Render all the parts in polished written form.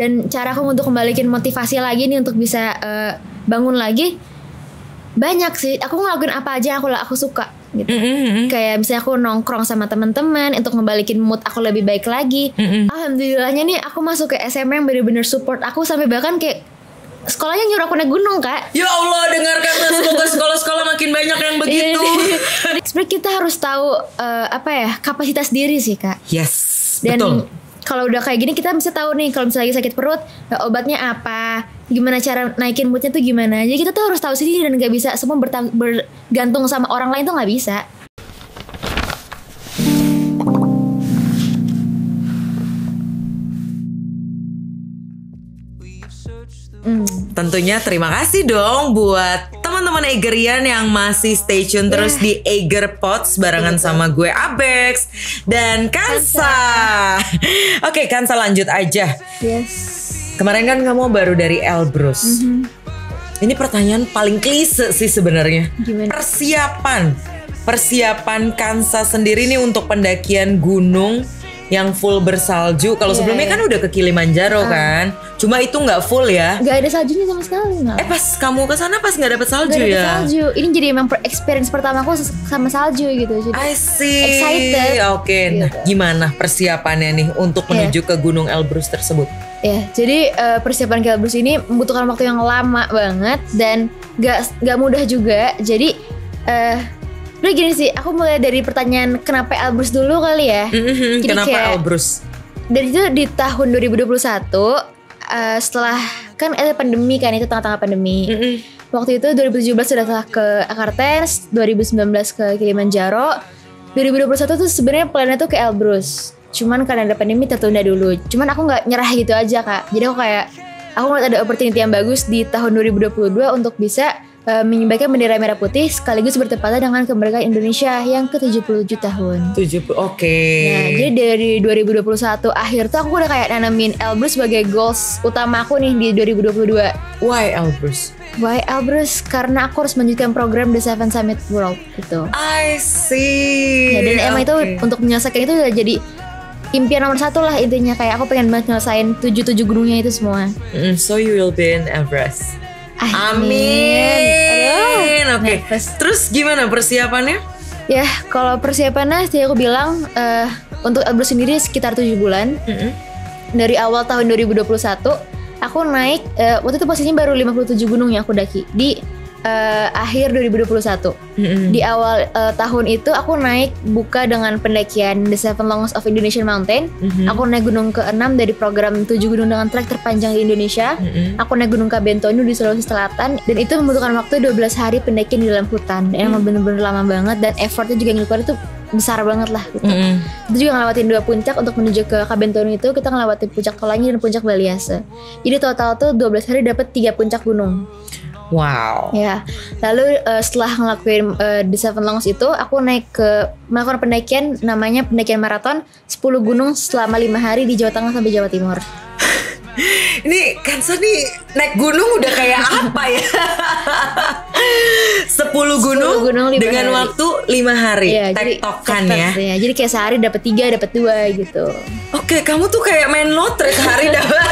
Dan cara aku untuk kembaliin motivasi lagi nih untuk bisa bangun lagi banyak sih. Aku ngelakuin apa aja yang aku suka gitu. Kayak misalnya aku nongkrong sama teman-teman untuk ngebalikin mood aku lebih baik lagi. Alhamdulillahnya nih aku masuk ke SMA yang bener-bener support aku, sampai bahkan kayak sekolahnya nyuruh aku naik gunung, Kak. Ya Allah, dengarkan, semoga sekolah-sekolah makin banyak yang begitu. Sebenarnya kita harus tahu kapasitas diri sih, Kak. Yes, dan betul. Kalau udah kayak gini kita bisa tahu nih kalau misalnya lagi sakit perut, obatnya apa, gimana cara naikin moodnya tuh gimana. Jadi kita tuh harus tahu sendiri dan nggak bisa semua bergantung sama orang lain, tuh nggak bisa. Tentunya terima kasih dong buat teman-teman Eggerian yang masih stay tune terus di Egger Pods barengan sama gue Abex dan Kansa. Oke, Kansa lanjut aja. Yes. Kemarin kan kamu baru dari Elbrus. Ini pertanyaan paling klise sih sebenarnya. Persiapan Kansa sendiri nih untuk pendakian gunung yang full bersalju. Kalau sebelumnya kan udah ke Kilimanjaro kan. Cuma itu nggak full ya. Nggak ada saljunya sama sekali. Pas kamu kesana pas nggak dapet salju gak ya. Dapet salju. Ini jadi emang experience pertama aku sama salju gitu. Jadi I see. excited. Oke. Nah, gimana persiapannya nih untuk menuju ke Gunung Elbrus tersebut? Ya, jadi persiapan ke Elbrus ini membutuhkan waktu yang lama banget dan nggak mudah juga. Jadi udah gini sih, aku mulai dari pertanyaan kenapa Elbrus dulu kali ya. Jadi kenapa Elbrus? Dari itu di tahun 2021 setelah kan ada pandemi kan, itu tengah-tengah pandemi. Waktu itu 2017 sudah ke Akartens, 2019 ke Kilimanjaro, 2021 tuh sebenarnya plannya tuh ke Elbrus. Cuman karena ada pandemi tertunda dulu. Cuman aku nggak nyerah gitu aja, Kak. Jadi aku ngeliat ada opportunity yang bagus di tahun 2022 untuk bisa mengibarkan bendera merah putih sekaligus bertepatan dengan kemerdekaan Indonesia yang ke-77 tahun. 70, oke. Nah, jadi dari 2021 akhir tuh aku udah kayak nanamin Elbrus sebagai goals utama aku nih di 2022. Why Elbrus? Why Elbrus? Karena aku harus melanjutkan program The Seven Summit World gitu. I see. Ya, dan emang itu untuk menyelesaikan itu udah jadi impian nomor satu lah intinya. Kayak aku pengen banget nyelesain 7 gunungnya itu semua. So you will be in Everest. Amin. Oke. Terus gimana persiapannya? Ya, kalau persiapannya sih aku bilang untuk Elbrus sendiri sekitar 7 bulan. Dari awal tahun 2021 aku naik waktu itu posisinya baru 57 gunung yang aku daki di akhir 2021. Di awal tahun itu aku naik buka dengan pendakian The Seven Longs of Indonesian Mountain. Aku naik gunung ke-6 dari program 7 gunung dengan trek terpanjang di Indonesia. Aku naik gunung Kabentonu di Sulawesi Selatan, dan itu membutuhkan waktu 12 hari pendakian di dalam hutan. Dan emang bener-bener lama banget, dan effortnya juga yang keluar itu besar banget lah gitu. Kita juga ngelewatin 2 puncak untuk menuju ke Kabentonu itu. Kita ngelewatin puncak Tolangi dan puncak Baliase. Jadi total tuh 12 hari dapat 3 puncak gunung. Wow. Ya, lalu setelah ngelakuin The Seven Longs itu, aku melakukan pendakian namanya pendakian maraton 10 gunung selama 5 hari di Jawa Tengah sampai Jawa Timur. Ini Kansa nih naik gunung udah kayak apa ya? 10 gunung dengan hari. Waktu 5 hari. Ya, tektokan ya. Jadi kayak sehari dapat 3, dapat 2 gitu. Oke, kamu tuh kayak main lotre sehari dapat.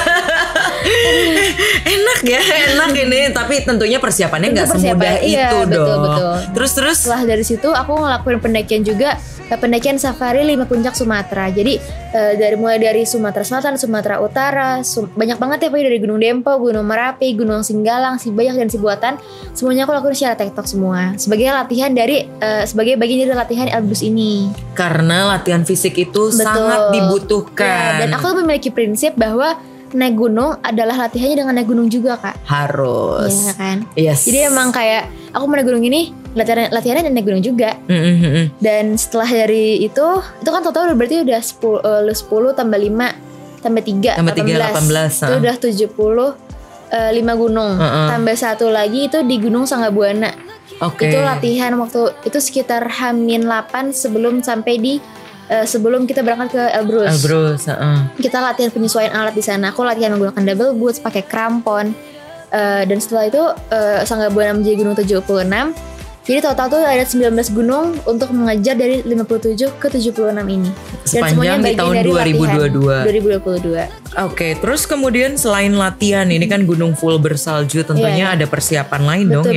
Enak ini, tapi tentunya persiapannya nggak semudah itu dong. Betul. Terus setelah dari situ aku ngelakuin pendakian juga, pendakian safari 5 puncak Sumatera. Jadi mulai dari Sumatera Selatan, Sumatera Utara, banyak banget ya, dari Gunung Dempo, Gunung Merapi, Gunung Singgalang, Sibayak dan Sibuatan. Semuanya aku lakuin secara tektok semua sebagai latihan sebagai bagian dari latihan Elbrus ini. Karena latihan fisik itu sangat dibutuhkan. Ya, dan aku memiliki prinsip bahwa naik gunung adalah latihannya dengan naik gunung juga, Kak. Harus. Iya kan? Yes. Jadi emang kayak aku mau naik gunung ini, latihannya naik gunung juga. Dan setelah dari itu kan total berarti udah 10 tambah 5 tambah 3 18. Itu udah 75 gunung. Tambah 1 lagi itu di Gunung Sanggabuana. Itu latihan waktu itu sekitar H-8 sebelum kita berangkat ke Elbrus. Kita latihan penyesuaian alat di sana. Aku latihan menggunakan double boots, pakai krampon. Dan setelah itu Sanggabuana menjadi gunung 76. Jadi total tuh ada 19 gunung untuk mengejar dari 57 ke 76 ini. Dan Sepanjang di tahun 2022. Oke, terus kemudian selain latihan ini kan gunung full bersalju, tentunya ada persiapan lain dong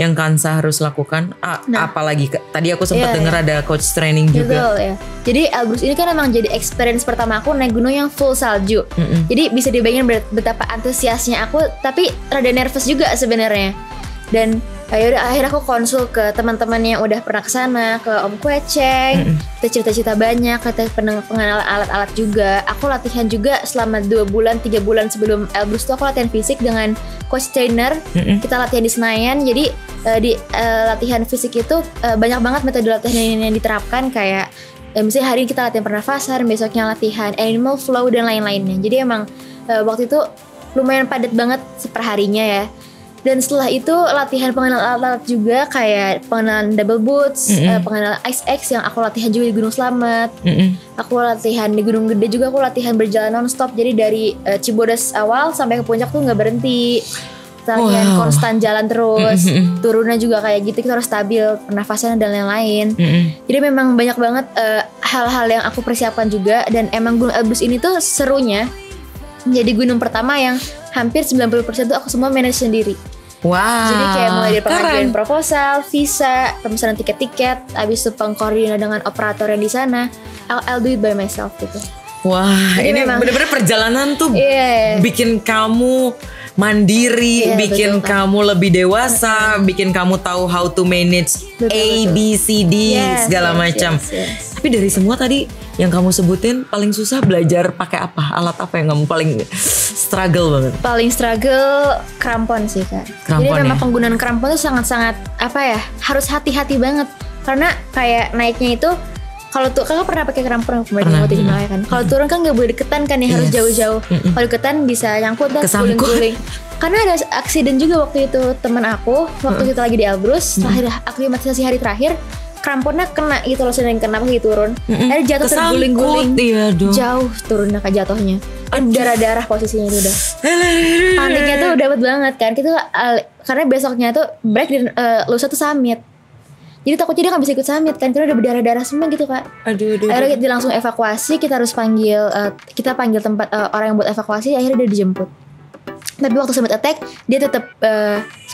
yang Kansa harus lakukan. Apalagi tadi aku sempat dengar ada coach training juga. Betul ya. Jadi Elbrus ini kan emang jadi experience pertama aku naik gunung yang full salju. Jadi bisa dibayangin betapa antusiasnya aku, tapi rada nervous juga sebenarnya. Dan akhirnya aku konsul ke teman-teman yang udah pernah kesana, ke Om Kueceng, kita cerita-cerita banyak, kita pengenalan alat-alat juga. Aku latihan juga selama 2 bulan, 3 bulan sebelum Elbrus tuh aku latihan fisik dengan coach trainer. Kita latihan di Senayan, jadi di latihan fisik itu banyak banget metode latihan yang diterapkan, kayak misalnya hari ini kita latihan pernafasan, besoknya latihan animal flow dan lain-lainnya. Jadi emang waktu itu lumayan padat banget seperharinya ya. Dan setelah itu latihan pengenalan alat juga, kayak pengenalan double boots, pengenalan Ice X yang aku latihan juga di Gunung Slamet. Aku latihan di Gunung Gede juga, aku latihan berjalan non-stop. Jadi dari Cibodas awal sampai ke puncak tuh gak berhenti. Kita latihan konstan jalan terus. Turunnya juga kayak gitu, kita harus stabil, pernafasan dan lain-lain. Jadi memang banyak banget hal-hal yang aku persiapkan juga. Dan emang Gunung Elbrus ini tuh serunya menjadi gunung pertama yang hampir 90% tuh aku semua manage sendiri. Wow. Jadi kayak mulai dari pengajuan proposal, visa, pemesanan tiket-tiket, abis itu pengkoordinasi dengan operator yang di sana. I'll do it by myself gitu. Wah, jadi ini benar-benar perjalanan tuh bikin kamu mandiri, bikin kamu lebih dewasa, bikin kamu tahu how to manage ABCD segala macam. Tapi dari semua tadi yang kamu sebutin, paling susah belajar pakai apa? Alat apa yang kamu paling struggle banget? Paling struggle krampon sih Kak. Jadi memang penggunaan krampon itu sangat-sangat harus hati-hati banget. Karena kayak naiknya itu, kalau tuh kakak pernah pakai krampon waktu di Himalaya kan? Kalau turun kan nggak boleh deketan kan ya, harus jauh-jauh. Kalau deketan bisa nyangkut dan guling-guling. Karena ada aksiden juga waktu itu teman aku, waktu kita lagi di Elbrus, aklimatisasi hari terakhir, kramponnya kena gitu loh, sedang kena lagi turun. Ada jatuh terguling-guling, jauh turunnya ke jatuhnya. Darah-darah posisinya itu udah. Paniknya tuh dapat banget kan. Kita karena besoknya tuh break dan lusa tuh summit. Jadi takutnya dia gak bisa ikut summit kan, karena udah berdarah-darah semua gitu Kak. Akhirnya kita langsung evakuasi, kita harus panggil tempat orang yang buat evakuasi. Akhirnya dia dijemput. Tapi waktu summit attack dia tetap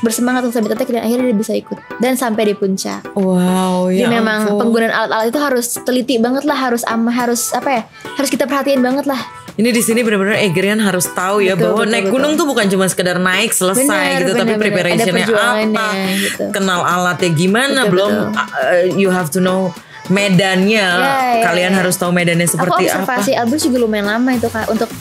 bersemangat untuk summit attack, dan akhirnya dia bisa ikut dan sampai di puncak. Wow, ya. Jadi memang penggunaan alat-alat itu harus teliti banget lah, harus kita perhatiin banget lah. Ini di sini benar-benar Egerian harus tahu ya, bahwa naik gunung tuh bukan cuma sekedar naik selesai tapi preparationnya apa, kenal alatnya gimana, belum you have to know medannya. Kalian harus tahu medannya seperti apa. Aku observasi Elbrus juga lumayan lama itu Kak, untuk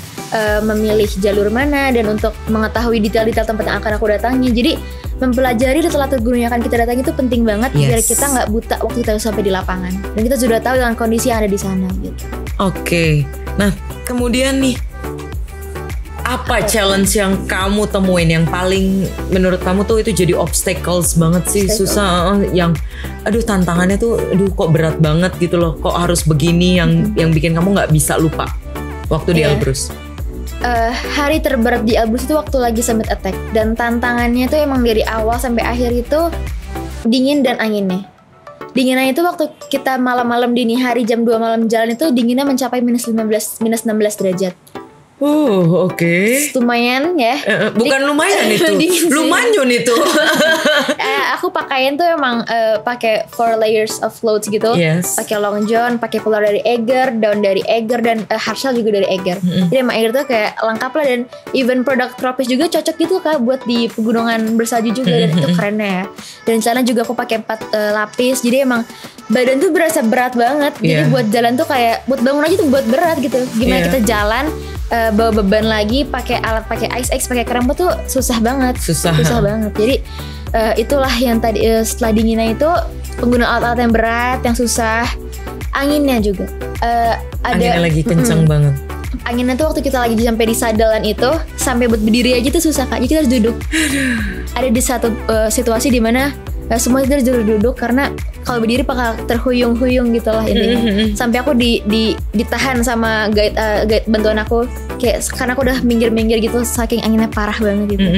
memilih jalur mana dan untuk mengetahui detail-detail tempat yang akan aku datangi. Jadi mempelajari latar gunung yang akan kita datangi itu penting banget, biar kita nggak buta waktu kita sampai di lapangan, dan kita sudah tahu dengan kondisi yang ada di sana gitu. Oke. Nah kemudian nih, apa challenge yang kamu temuin yang paling menurut kamu tuh itu jadi obstacles banget sih, susah, yang tantangannya tuh kok berat banget gitu loh, kok harus begini, yang bikin kamu nggak bisa lupa waktu di Elbrus? Hari terberat di Elbrus itu waktu lagi summit attack, dan tantangannya tuh emang dari awal sampai akhir itu dingin dan anginnya. Dinginnya itu waktu kita malam-malam dini hari jam 2 malam jalan itu dinginnya mencapai minus 16 derajat. Oke. Lumayan ya. Bukan lumayan itu. Lumayan itu. Aku pakaian tuh emang pakai 4 layers of clothes gitu. Pakai long john, pakai polar dari Eiger, down dari Eiger, dan Harshal juga dari Eiger. Jadi emang Eiger tuh kayak lengkap lah, dan even produk tropis juga cocok gitu Kak buat di pegunungan bersalju juga, dan itu kerennya ya. Dan celana juga aku pakai 4 lapis. Jadi emang badan tuh berasa berat banget. Jadi buat jalan tuh kayak buat bangun aja tuh buat berat gitu. Gimana kita jalan bawa beban lagi, pakai alat, pakai Ice X, pakai krampon tuh susah banget. Susah banget. Jadi itulah yang tadi setelah dinginnya itu penggunaan alat-alat yang berat, yang susah. Anginnya juga anginnya lagi kenceng banget. Anginnya tuh waktu kita lagi sampai di sadalan itu, sampai buat berdiri aja tuh susah Kak. Jadi kita harus duduk. Ada di satu situasi di mana semua kita harus duduk, karena kalau berdiri bakal terhuyung-huyung gitu lah intinya. Sampai aku ditahan sama guide bantuan aku, kayak karena aku udah minggir-minggir gitu saking anginnya parah banget gitu.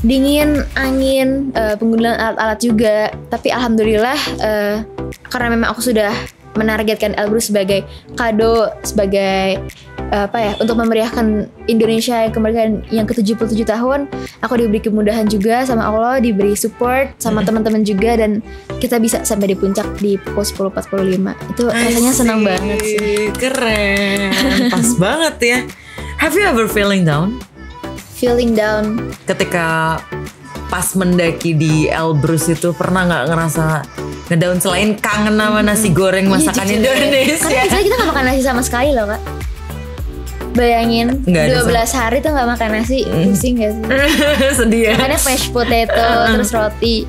dingin, angin, penggunaan alat-alat juga. Tapi alhamdulillah karena memang aku sudah menargetkan Elbrus sebagai kado, sebagai untuk memeriahkan Indonesia yang kemerdekaan yang ke-77 tahun. Aku diberi kemudahan juga sama Allah, diberi support sama teman-teman juga, dan kita bisa sampai di puncak di pukul 10.45. Itu rasanya senang banget sih. Keren. Pas banget ya. Have you ever feeling down? Feeling down Ketika pas mendaki di Elbrus itu pernah nggak ngerasa ngedown selain kangen sama nasi goreng masakan Indonesia? Karena misalnya kita gak makan nasi sama sekali loh Kak. Bayangin 12 hari tuh gak makan nasi, pusing gak sih? Sedih ya. Makannya mashed potato terus roti.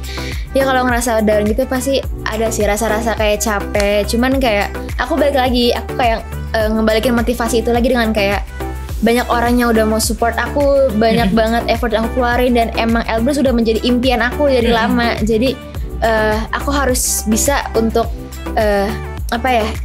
Ya kalau ngerasa down gitu pasti ada sih rasa-rasa kayak capek. Cuman kayak aku balik lagi, aku kayak ngebalikin motivasi itu lagi dengan kayak banyak orang yang udah mau support aku, banyak banget effort yang aku keluarin, dan emang Elbrus udah menjadi impian aku dari lama. Jadi aku harus bisa untuk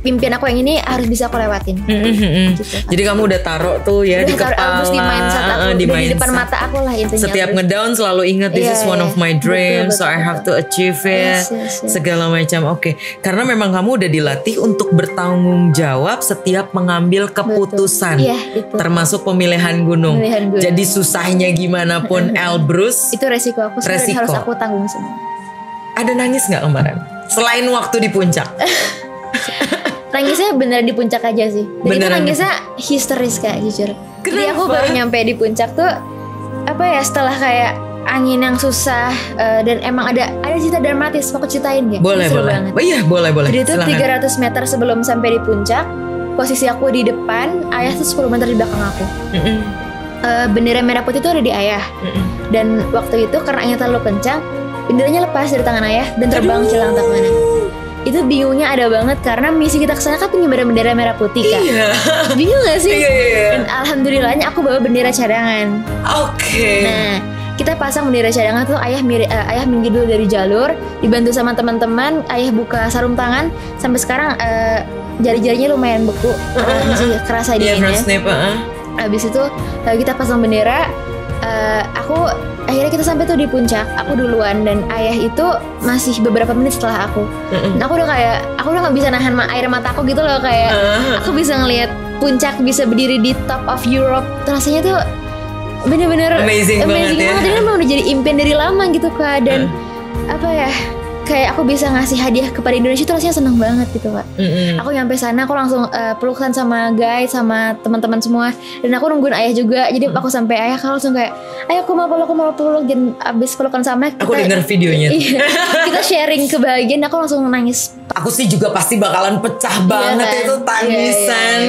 impian aku yang ini harus bisa aku lewatin. Gitu. Jadi kamu udah taruh tuh ya udah di kepala, di mindset aku, di depan mata aku lah intinya. Setiap ngedown selalu ingat this is one of my dreams, so I have to achieve it. Segala macam. Oke. Karena memang kamu udah dilatih untuk bertanggung jawab setiap mengambil keputusan, termasuk pemilihan gunung. Jadi susahnya gimana pun Elbrus itu resiko aku harus aku tanggung semua. Ada nangis nggak kemarin? Selain waktu di puncak? Nangisnya beneran di puncak aja sih. Dan itu nangisnya histeris Kak, jujur. Jadi aku baru nyampe di puncak tuh setelah kayak angin yang susah dan emang ada cerita dramatis. Mau aku ceritain gak? Boleh. Oh iya boleh. Jadi itu 300 meter sebelum sampai di puncak, posisi aku di depan, ayah tuh 10 meter di belakang aku. Bendera merah putih itu ada di ayah. Dan waktu itu karena angin terlalu kencang, benderanya lepas dari tangan ayah dan terbang cilang tak mana. Itu bingungnya ada banget karena misi kita kesana kan pengibaran bendera merah putih Kak. Iya. Bingung gak sih? Iya. Dan alhamdulillahnya aku bawa bendera cadangan. Oke. Nah kita pasang bendera cadangan tuh, ayah minggir dulu dari jalur, dibantu sama teman-teman, ayah buka sarung tangan, sampai sekarang jari-jarinya lumayan beku, masih kerasa dinginnya. Abis itu kita pasang bendera, akhirnya kita sampai tuh di puncak. Aku duluan dan ayah itu masih beberapa menit setelah aku. Dan aku udah gak bisa nahan air mataku gitu loh, kayak aku bisa ngelihat puncak, bisa berdiri di top of Europe. Rasanya tuh bener-bener amazing banget ya. Ini emang udah jadi impian dari lama gitu Kak. Dan kayak aku bisa ngasih hadiah kepada Indonesia itu rasanya seneng banget gitu Kak. Aku nyampe sana aku langsung pelukan sama guide, sama teman-teman semua, dan aku nungguin ayah juga. Jadi aku sampai ayah kalau langsung kayak, ayah aku mau peluk. Dan abis pelukan sama kita, aku denger videonya. Kita sharing kebahagiaan, aku langsung nangis. Aku sih juga pasti bakalan pecah banget itu tangisan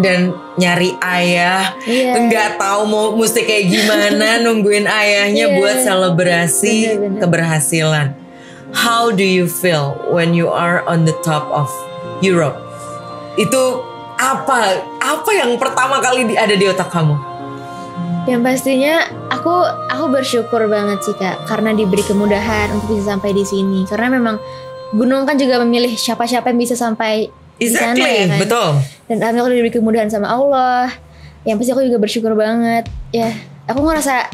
dan nyari ayah, nggak tahu mau mesti kayak gimana nungguin ayahnya buat selebrasi keberhasilan. How do you feel when you are on the top of Europe? Itu apa yang pertama kali ada di otak kamu? Yang pastinya aku bersyukur banget sih Kak, karena diberi kemudahan untuk bisa sampai di sini. Karena memang gunung kan juga memilih siapa-siapa yang bisa sampai di sana ya kan. Betul. Dan alhamdulillah diberi kemudahan sama Allah. Yang pasti aku juga bersyukur banget. Ya, aku ngerasa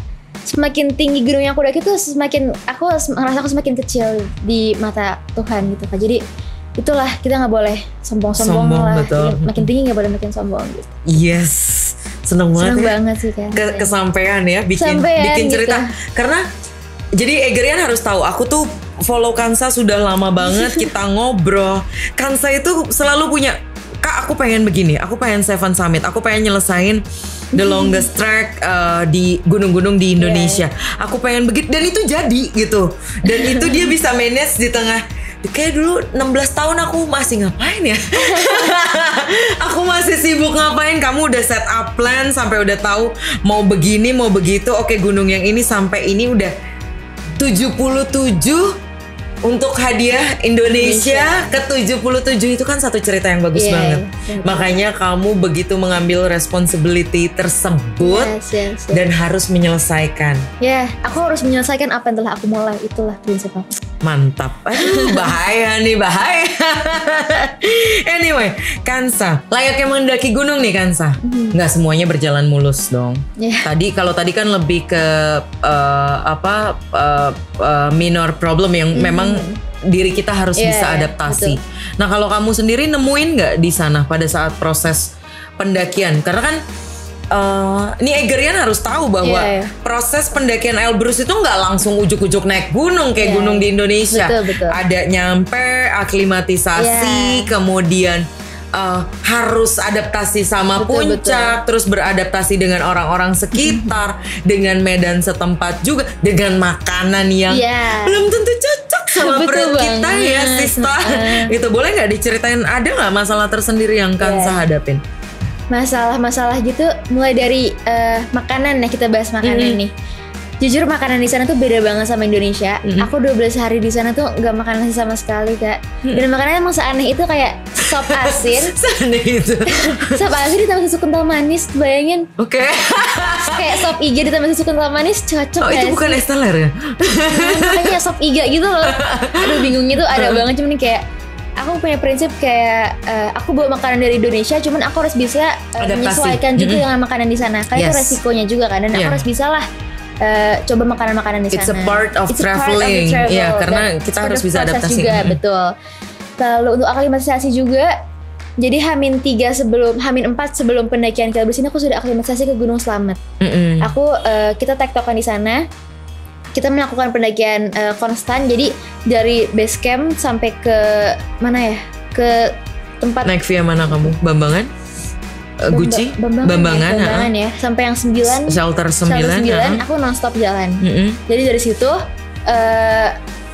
semakin tinggi gunung yang aku daki tuh aku ngerasa aku semakin kecil di mata Tuhan gitu Kak. Jadi itulah, kita nggak boleh sombong lah. Betul. Makin tinggi nggak boleh makin sombong gitu. Yes, seneng banget sih kan. Kesampean ya bikin cerita gitu. Karena jadi Egerian harus tahu, aku tuh follow Kansa sudah lama banget. Kita ngobrol, Kansa itu selalu punya, Kak aku pengen begini, aku pengen Seven Summit, aku pengen nyelesain the longest track di gunung-gunung di Indonesia. Aku pengen begitu, dan itu jadi gitu. Dan itu dia bisa manage di tengah. Kayak dulu 16 tahun aku masih ngapain ya? Aku masih sibuk ngapain? Kamu udah set up plan sampai udah tahu mau begini, mau begitu. Oke, gunung yang ini sampai ini udah 77 untuk hadiah Indonesia ke 77. Itu kan satu cerita yang bagus banget. Makanya kamu begitu mengambil responsibility tersebut dan harus menyelesaikan. Aku harus menyelesaikan apa yang telah aku mulai. Itulah prinsip aku. Mantap. Aduh, bahaya nih, bahaya. Anyway, Kansa, layaknya mendaki gunung nih Kansa. Nggak semuanya berjalan mulus dong. Tadi kan lebih ke minor problem yang memang diri kita harus bisa adaptasi. Betul. Nah, kalau kamu sendiri nemuin nggak di sana pada saat proses pendakian? Karena kan ini Eggerian harus tahu bahwa proses pendakian Elbrus itu nggak langsung ujuk-ujuk naik gunung kayak gunung di Indonesia. Betul. Ada nyampe, aklimatisasi, kemudian harus adaptasi sama puncak, terus beradaptasi dengan orang-orang sekitar, dengan medan setempat juga, dengan makanan yang belum tentu cocok sama perut kita ya, Sista. Gitu, boleh nggak diceritain, ada nggak masalah tersendiri yang Kansa hadapin? Masalah-masalah gitu mulai dari makanan ya, kita bahas makanan nih. Jujur makanan di sana tuh beda banget sama Indonesia. Aku 12 hari di sana tuh nggak makan nasi sama sekali, Kak. Dan makanannya emang seaneh itu, kayak sop asin. Seaneh itu. Sop asin ditambah susu kental manis, bayangin. Oke. Kayak sop iga ditambah susu kental manis, cocok. Oh, itu bukan es teler ya? Makanya sop iga gitu loh. Aduh, bingungnya tuh ada banget, cuman kayak aku punya prinsip kayak aku bawa makanan dari Indonesia, cuman aku harus bisa menyesuaikan juga dengan makanan di sana. Karena itu resikonya juga kan, dan aku harus bisa lah coba makanan-makanan di sana. It's a part of traveling. Ya, karena kita harus bisa adaptasi juga, betul. Lalu untuk aklimatisasi juga, jadi H-4 sebelum pendakian ke Elbrus ini aku sudah aklimatisasi ke Gunung Slamet. Kita tektokan di sana. Kita melakukan pendakian konstan, jadi dari base camp sampai ke mana ya, ke tempat naik via mana kamu? Bambangan? Guci? Bambangan ya, sampai yang 9 Shelter 9 aku nonstop jalan. Jadi dari situ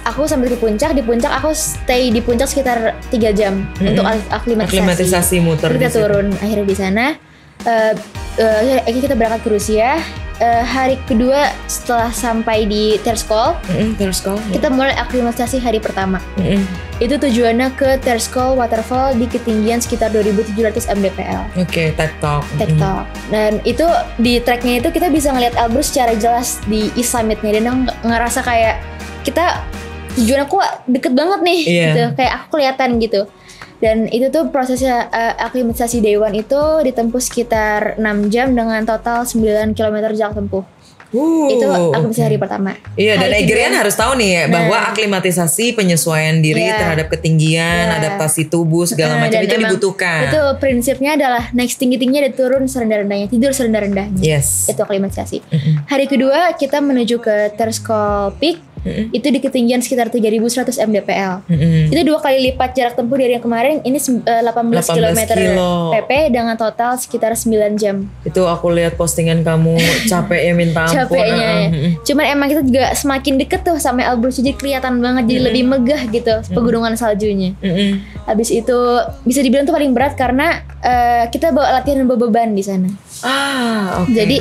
aku sampai ke puncak. Di puncak aku stay di puncak sekitar 3 jam untuk aklimatisasi muter. Kita turun akhirnya di sana. Kita berangkat ke Rusia. Hari kedua setelah sampai di Terskol, kita mulai aklimatisasi hari pertama. Itu tujuannya ke Terskol Waterfall di ketinggian sekitar 2.700 mdpl. Oke, tektok. Dan itu di treknya itu kita bisa ngeliat Elbrus secara jelas di east summitnya, dan ngerasa kayak kita tujuan aku deket banget nih, gitu. Kayak aku kelihatan gitu. Dan itu tuh prosesnya aklimatisasi Day One itu ditempuh sekitar 6 jam dengan total 9 km jarak tempuh. Itu aklimatisasi hari pertama. Iya, dan Eggerian harus tahu nih ya, bahwa aklimatisasi, penyesuaian diri terhadap ketinggian, adaptasi tubuh segala macam itu dibutuhkan. Itu prinsipnya adalah naik setinggi-tingginya dan turun serendah-rendahnya, tidur serendah-rendahnya. Itu aklimatisasi. Hari kedua kita menuju ke Terskol Peak. Itu di ketinggian sekitar 3.100 mdpl. Itu 2 kali lipat jarak tempuh dari yang kemarin. Ini 18 km pp dengan total sekitar 9 jam. Itu aku lihat postingan kamu, capeknya minta ampun. Capeknya ya. Cuman emang kita juga semakin deket tuh sama Elbrus, jadi kelihatan banget, jadi lebih megah gitu pegunungan saljunya. Habis itu bisa dibilang tuh paling berat karena kita bawa latihan bawa beban di sana. Jadi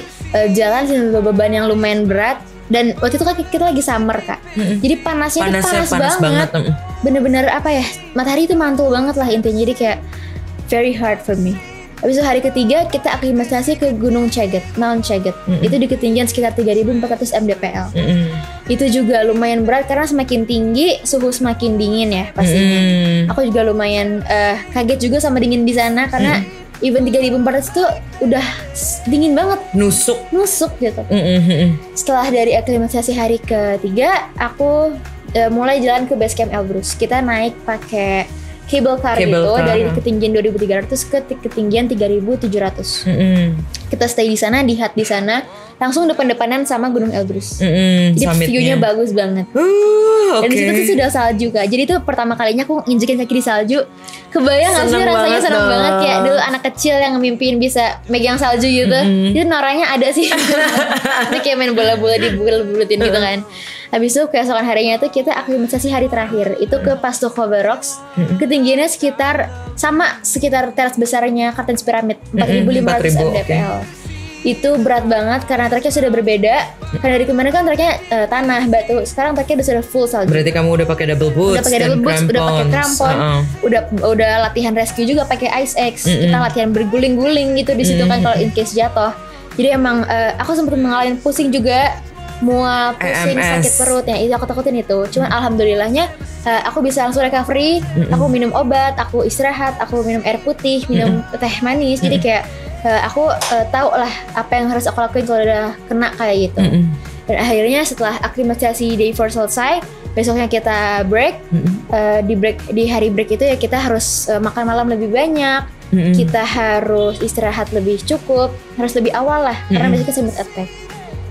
jalan sih bawa beban yang lumayan berat. Dan waktu itu kan kita lagi summer, Kak. Jadi panas banget. Bener-bener apa ya, matahari itu mantul banget lah intinya. Jadi kayak very hard for me. Habis itu hari ketiga kita aklimatisasi ke Gunung Ceget, Mount Ceget. Itu di ketinggian sekitar 3.400 mdpl. Itu juga lumayan berat karena semakin tinggi suhu semakin dingin ya pastinya. Aku juga lumayan kaget juga sama dingin di sana karena even 3.400 itu udah dingin banget, nusuk gitu. Setelah dari aklimatisasi hari ketiga, aku mulai jalan ke base camp Elbrus. Kita naik pakai cable car dari ketinggian 2.300 ke ketinggian 3.700. Kita stay di sana, di hut di sana, langsung depan-depanan sama Gunung Elbrus. Jadi view-nya bagus banget. Dan di situ tuh sudah salju, Kak. Jadi itu pertama kalinya aku injekin kaki di salju. Kebayang gak sih rasanya seneng banget, kayak dulu anak kecil yang mimpiin bisa megang salju gitu. Itu noranya ada sih. Itu kayak main bola-bola dibulutin gitu kan. Habis itu keesokan harinya tuh kita aklimatisasi hari terakhir. Itu ke Pastokhova Rocks. Ketinggiannya sekitar teras besarnya Cartens Pyramid, 4.500 mdpl. Itu berat banget karena treknya sudah berbeda. Karena dari kemarin kan treknya tanah, batu. Sekarang treknya sudah full salju. Berarti kamu udah pakai double boots, udah pakai krampon, udah latihan rescue juga pakai ice axe. Kita latihan berguling-guling gitu di situ kan kalau in case jatuh. Jadi emang aku sempat mengalami pusing juga. mual, pusing, sakit perut, yang itu aku takutin itu. Cuman alhamdulillahnya aku bisa langsung recovery. Aku minum obat, aku istirahat, aku minum air putih, minum teh manis. Jadi kayak aku tahu lah apa yang harus aku lakuin kalau udah kena kayak gitu. Dan akhirnya setelah aklimatisasi day 4 selesai, besoknya kita break. Di hari break itu ya kita harus makan malam lebih banyak. Kita harus istirahat lebih cukup, harus lebih awal lah, karena besoknya summit attack.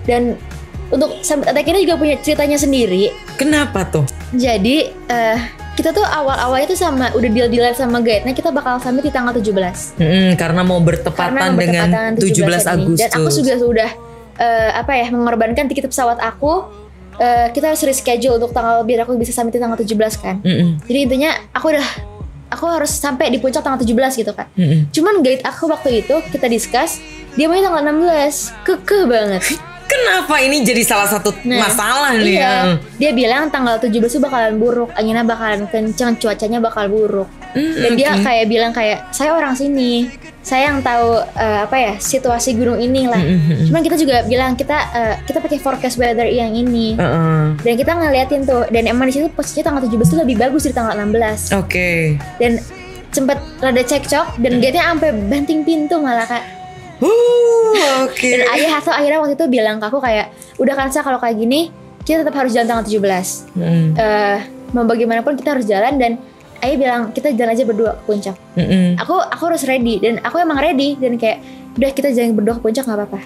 Dan untuk summit attack ini juga punya ceritanya sendiri. Kenapa tuh? Jadi kita tuh awal-awalnya tuh udah deal-dealan sama guide-nya kita bakal summit di tanggal 17. Karena mau bertepatan dengan 17 Agustus. Dan aku juga sudah mengorbankan tiket pesawat aku. Kita harus reschedule untuk tanggal biar aku bisa summit di tanggal 17 kan. Jadi intinya aku harus sampai di puncak tanggal 17 gitu kan. Cuman guide aku waktu itu kita discuss, dia maunya tanggal 16. Kekeh banget. Kenapa ini jadi salah satu masalah nih? Iya. Dia bilang tanggal 17 itu bakalan buruk, anginnya bakalan kenceng, cuacanya bakal buruk. Dan dia kayak bilang kayak, saya orang sini, saya yang tahu situasi gunung ini lah. Cuman kita juga bilang kita pakai forecast weather yang ini. Dan kita ngeliatin tuh, dan emang di situ posisinya tanggal 17 itu lebih bagus dari tanggal 16. Oke. Dan sempet rada cekcok dan guide-nya sampai banting pintu malah Kak. Oke. Dan ayah atau akhirnya waktu itu bilang ke aku kayak, udah kan Sa, kalau kayak gini kita tetap harus jalan tanggal 17. Mau bagaimanapun kita harus jalan. Dan ayah bilang kita jalan aja berdua ke puncak. Aku harus ready, dan aku emang ready. Dan kayak udah kita jalan berdua ke puncak nggak apa-apa.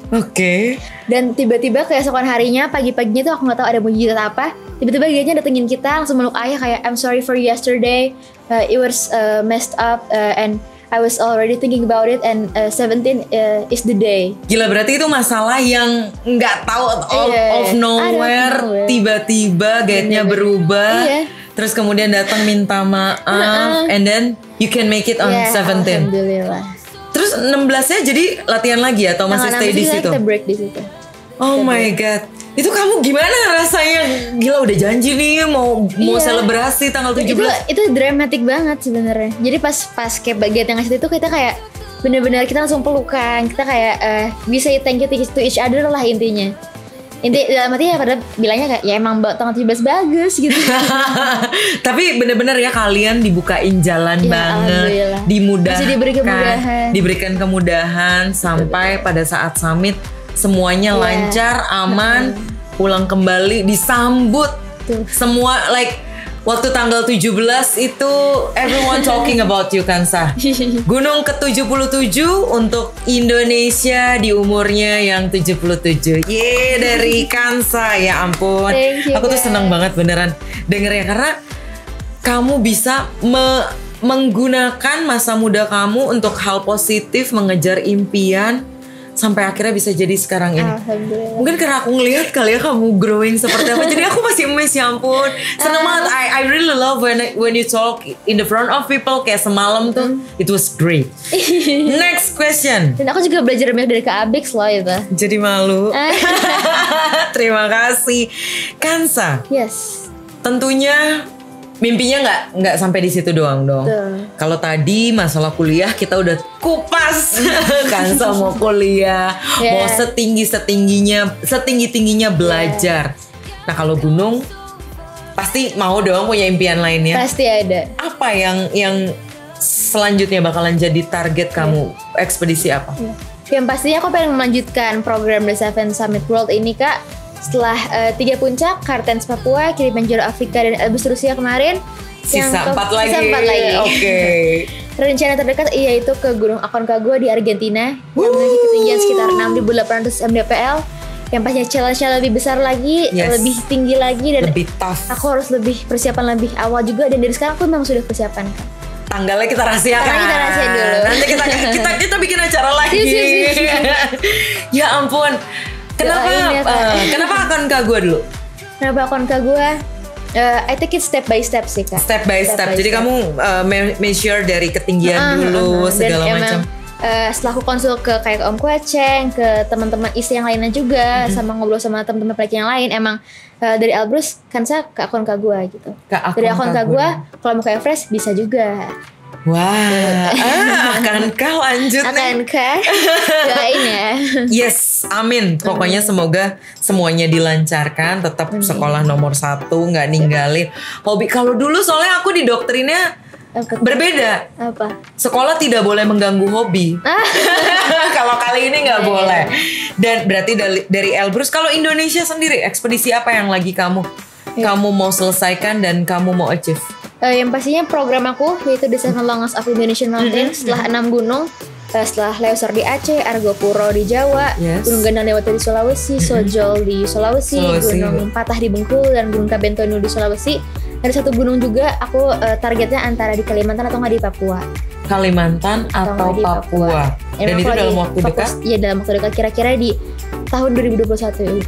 Oke. Dan tiba-tiba keesokan harinya pagi-paginya tuh aku nggak tahu ada mujizat apa. Tiba-tiba guide-nya datengin kita langsung meluk ayah kayak, I'm sorry for yesterday, it was messed up and I was already thinking about it and 17 is the day. Gila, berarti itu masalah yang nggak tahu out of nowhere. Tiba-tiba guide-nya berubah. Terus kemudian datang minta maaf. And then you can make it on 17. Alhamdulillah. Terus 16-nya jadi latihan lagi atau masih stay di situ? Kita break di situ. Oh my god. Itu kamu gimana rasanya? Gila, udah janji nih mau selebrasi tanggal 17. Itu dramatik banget sebenarnya. Jadi pas kayak bagian yang ngasih itu kita kayak bener-bener kita langsung pelukan. Kita kayak bisa thank you to each other lah intinya. Dalam artinya pada bilangnya kayak ya emang tanggal 17 bagus gitu. Tapi bener-bener ya kalian dibukain jalan banget, dimudahkan, diberikan kemudahan sampai pada saat summit semuanya lancar, aman, pulang kembali disambut semua waktu tanggal 17 itu everyone talking about you kan Sa. Gunung ke-77 untuk Indonesia di umurnya yang 77. Dari Kansa, ya ampun. Aku tuh seneng banget beneran dengernya karena kamu bisa menggunakan masa muda kamu untuk hal positif, mengejar impian sampai akhirnya bisa jadi sekarang ini. Mungkin karena aku ngelihat kali ya kamu growing seperti apa. Jadi aku masih amazed, ya ampun. Seneng banget. I really love when you talk in the front of people kayak semalam tuh. It was great. Next question. Dan aku juga belajar banyak dari Kak Abex loh itu. Jadi malu. Terima kasih. Kansa. Yes. Tentunya mimpinya nggak sampai di situ doang dong. Kalau tadi masalah kuliah kita udah kupas. Kansa mau kuliah, mau setinggi tingginya belajar. Nah kalau gunung pasti mau dong punya impian lainnya. Pasti ada. Apa yang selanjutnya bakalan jadi target kamu? Ekspedisi apa? Yang pastinya aku pengen melanjutkan program The Seven Summit World ini Kak. Setelah 3 puncak, Kartens Papua, Kilimanjaro Afrika, dan Elbrus Rusia kemarin. Sisa 4 lagi. Oke. Rencana terdekat yaitu ke Gunung Aconcagua di Argentina yang memiliki ketinggian sekitar 6.800 mdpl. Yang pastinya challenge-nya lebih besar lagi, lebih tinggi lagi, dan lebih tough. Aku harus lebih persiapan lebih awal juga, dan dari sekarang aku memang sudah persiapan kan. Tanggalnya kita rahasiakan. Kita rahasiain dulu. Nanti kita bikin acara lagi. Ya ampun. Kenapa Aconcagua dulu? Kenapa Aconcagua? I take it step by step sih Kak. Step by step. Jadi kamu measure dari ketinggian dulu segala macam. Setelah aku konsul ke kayak Om Kuaceng, ke teman-teman isi yang lainnya juga, sama ngobrol sama teman-teman pelaki yang lain, emang dari Elbrus Kansa ke Aconcagua gitu. Dari Aconcagua kalau mau ke Everest bisa juga. Wah, akankah lanjut nih? Akankah? Doain ya. Yes, amin. Pokoknya semoga semuanya dilancarkan. Tetap sekolah nomor 1, nggak ninggalin hobi. Kalau dulu soalnya aku didoktrinnya berbeda. Apa? Sekolah tidak boleh mengganggu hobi. Kalau kali ini nggak boleh. Dan berarti dari Elbrus. Kalau Indonesia sendiri, ekspedisi apa yang lagi kamu mau selesaikan dan kamu mau achieve? Yang pastinya program aku yaitu The Seven Longest of Indonesian Mountains. Setelah 6 gunung, setelah Leusor di Aceh, Argopuro di Jawa, Gunung Gandang Lewati di Sulawesi, Sojol di Sulawesi, Gunung Patah di Bengkulu, dan Gunung Kabentonu di Sulawesi. Ada satu gunung juga aku targetnya antara di Kalimantan atau nggak di Papua. Kalimantan atau Papua. Dan itu dalam waktu dekat? Iya, dalam waktu dekat, kira-kira di tahun 2022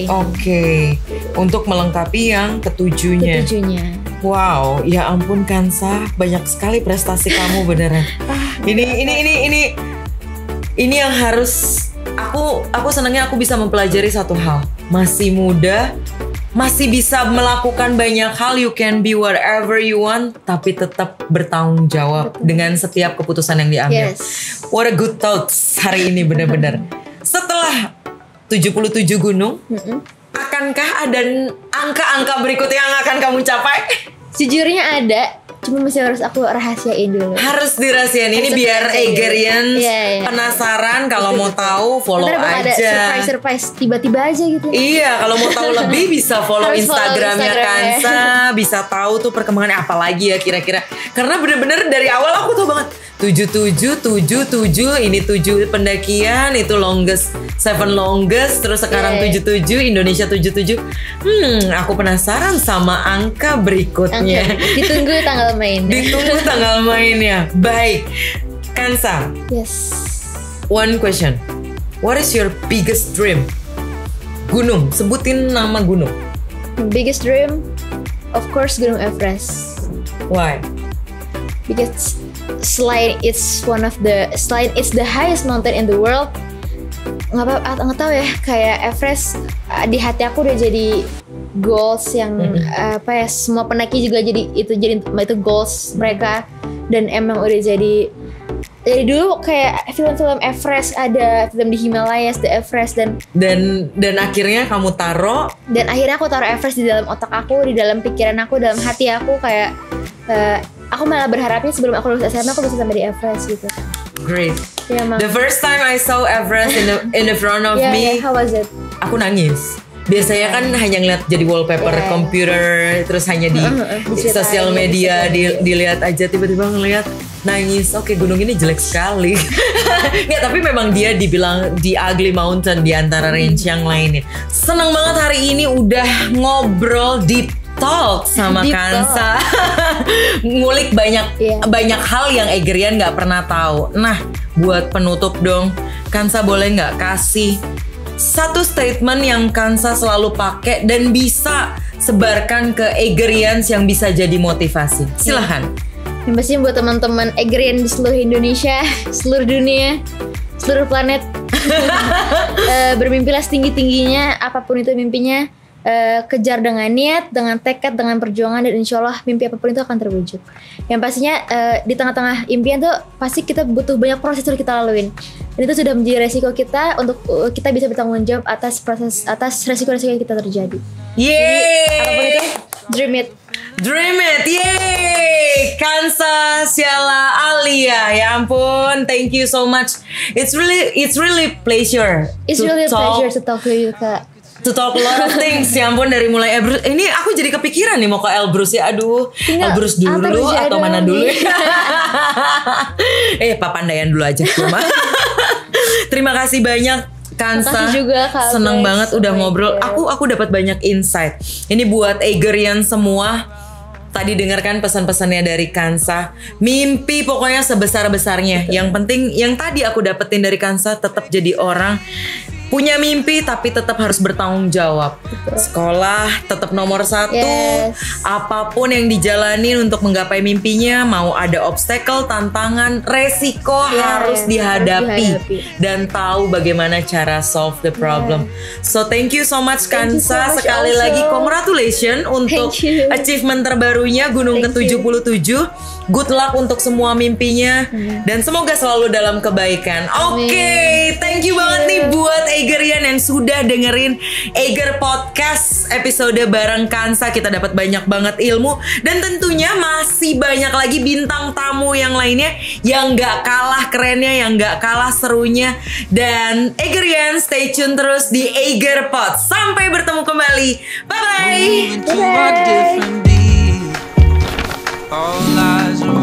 ini. Oke. Untuk melengkapi yang ketujuhnya. Wow, ya ampun Kansa, banyak sekali prestasi kamu beneran. Ini yang harus aku senangnya aku bisa mempelajari satu hal. Masih muda, masih bisa melakukan banyak hal. You can be whatever you want, tapi tetap bertanggung jawab dengan setiap keputusan yang diambil. What a good thoughts hari ini benar-benar. Setelah 77 gunung, akankah ada angka-angka berikutnya yang akan kamu capai? Sejujurnya ada, cuma masih harus aku rahasiain dulu. Harus dirahasiain ini biar Egerians penasaran. Kalau mau tahu follow aja. Ada surprise tiba-tiba aja gitu. Iya, kalau mau tahu lebih bisa follow Instagramnya Kansa, bisa tahu tuh perkembangannya apa lagi ya kira-kira. Karena bener-bener dari awal aku tuh banget 77 ini 7 pendakian, itu longest 7 longest, terus sekarang 77 Indonesia 77. Aku penasaran sama angka berikutnya. Ditunggu tanggal mainnya. Ditunggu tanggal mainnya. Baik, Kansa. Yes. One question. What is your biggest dream? Gunung, sebutin nama gunung. Biggest dream, of course Gunung Everest. Why? Because selain it's the highest mountain in the world, nggak tahu ya, kayak Everest di hati aku udah jadi goals yang semua pendaki juga jadi itu goals mereka, dan emang udah jadi dulu kayak film-film Everest, ada film di Himalayas The Everest, dan akhirnya kamu taruh, dan akhirnya aku taruh Everest di dalam otak aku, di dalam pikiran aku, dalam hati aku, kayak aku malah berharapnya sebelum aku lulus SMA aku bisa sampai di Everest gitu. Great. The first time I saw Everest in the front of me, how was it? Aku nangis. Biasanya kan hanya ngeliat jadi wallpaper komputer, terus hanya di sosial media dilihat aja, tiba-tiba ngeliat nangis. Oke, gunung ini jelek sekali. Nggak, tapi memang dia dibilang the ugly mountain di antara range yang lainnya. Senang banget hari ini udah ngobrol deep talk sama Kansa. Ngulik banyak hal yang Egerian nggak pernah tahu. Nah, buat penutup dong, Kansa boleh nggak kasih satu statement yang Kansa selalu pakai dan bisa sebarkan ke Egerians yang bisa jadi motivasi? Silahkan. Yang pastinya buat teman-teman Egerian di seluruh Indonesia, seluruh dunia, seluruh planet, bermimpilah setinggi-tingginya, apapun itu mimpinya. Kejar dengan niat, dengan tekad, dengan perjuangan, dan insya Allah mimpi apapun itu akan terwujud. Yang pastinya di tengah-tengah impian tuh pasti kita butuh banyak proses yang kita laluin, dan itu sudah menjadi resiko kita untuk kita bisa bertanggung jawab atas resiko-resiko yang kita terjadi. Yeay! Jadi apapun itu, dream it, yeay! Kansa Syala Alia, ya ampun, thank you so much. It's really pleasure. It's really a pleasure to talk to you, Kak. To talk a lot of things. Ya ampun, dari mulai Elbrus. Ini aku jadi kepikiran nih mau ke Elbrus ya. Aduh, Elbrus dulu atau mana dulu? Papandayan dulu aja cuma. Terima kasih banyak Kansa. Juga, Kak. Seneng banget udah ngobrol. Aku dapat banyak insight. Ini buat Egerian semua. Tadi dengarkan pesan-pesannya dari Kansa. Mimpi pokoknya sebesar-besarnya. Yang penting yang tadi aku dapetin dari Kansa, tetap jadi orang punya mimpi tapi tetap harus bertanggung jawab. Sekolah tetap nomor 1. Apapun yang dijalanin untuk menggapai mimpinya, mau ada obstacle, tantangan, resiko harus dihadapi dan tahu bagaimana cara solve the problem. So thank you so much Kansa. Sekali lagi congratulations untuk achievement terbarunya Gunung ke-77. Good luck untuk semua mimpinya dan semoga selalu dalam kebaikan. Oke, thank you banget nih buat Eggerian yang sudah dengerin Egger Podcast episode bareng Kansa. Kita dapat banyak banget ilmu dan tentunya masih banyak lagi bintang tamu yang lainnya yang gak kalah kerennya, yang gak kalah serunya. Dan Eggerian, stay tune terus di Egger Pod. Sampai bertemu kembali. Bye bye. All eyes are